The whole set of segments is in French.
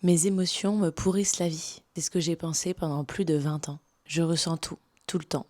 Mes émotions me pourrissent la vie. C'est ce que j'ai pensé pendant plus de 20 ans. Je ressens tout le temps.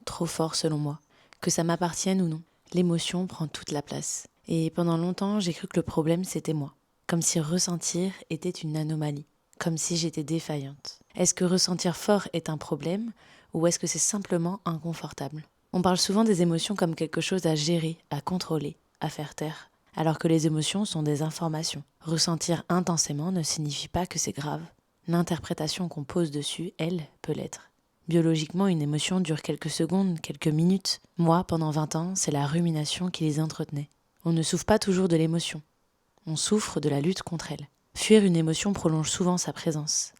Trop fort selon moi. Que ça m'appartienne ou non. L'émotion prend toute la place. Et pendant longtemps, j'ai cru que le problème c'était moi. Comme si ressentir était une anomalie. Comme si j'étais défaillante. Est-ce que ressentir fort est un problème ou est-ce que c'est simplement inconfortable ? On parle souvent des émotions comme quelque chose à gérer, à contrôler, à faire taire. Alors que les émotions sont des informations. Ressentir intensément ne signifie pas que c'est grave. L'interprétation qu'on pose dessus, elle, peut l'être. Biologiquement, une émotion dure quelques secondes, quelques minutes. Moi, pendant 20 ans, c'est la rumination qui les entretenait. On ne souffre pas toujours de l'émotion. On souffre de la lutte contre elle. Fuir une émotion prolonge souvent sa présence.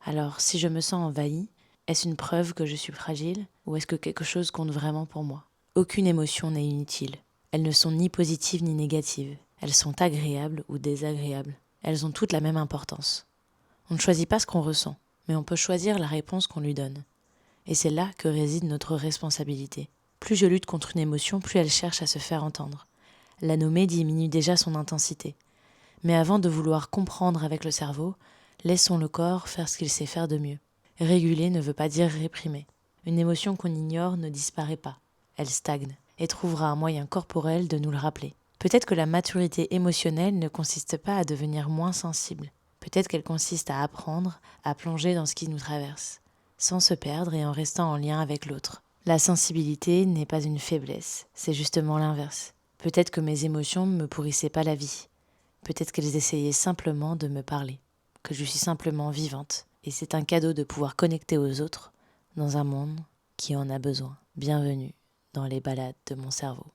Alors, si je me sens envahie, est-ce une preuve que je suis fragile ou est-ce que quelque chose compte vraiment pour moi ? Aucune émotion n'est inutile. Elles ne sont ni positives ni négatives. Elles sont agréables ou désagréables. Elles ont toutes la même importance. On ne choisit pas ce qu'on ressent, mais on peut choisir la réponse qu'on lui donne. Et c'est là que réside notre responsabilité. Plus je lutte contre une émotion, plus elle cherche à se faire entendre. La nommer diminue déjà son intensité. Mais avant de vouloir comprendre avec le cerveau, laissons le corps faire ce qu'il sait faire de mieux. Réguler ne veut pas dire réprimer. Une émotion qu'on ignore ne disparaît pas. Elle stagne et trouvera un moyen corporel de nous le rappeler. Peut-être que la maturité émotionnelle ne consiste pas à devenir moins sensible. Peut-être qu'elle consiste à apprendre à plonger dans ce qui nous traverse, sans se perdre et en restant en lien avec l'autre. La sensibilité n'est pas une faiblesse, c'est justement l'inverse. Peut-être que mes émotions ne me pourrissaient pas la vie. Peut-être qu'elles essayaient simplement de me parler, que je suis simplement vivante. Et c'est un cadeau de pouvoir connecter aux autres dans un monde qui en a besoin. Bienvenue dans les balades de mon cerveau.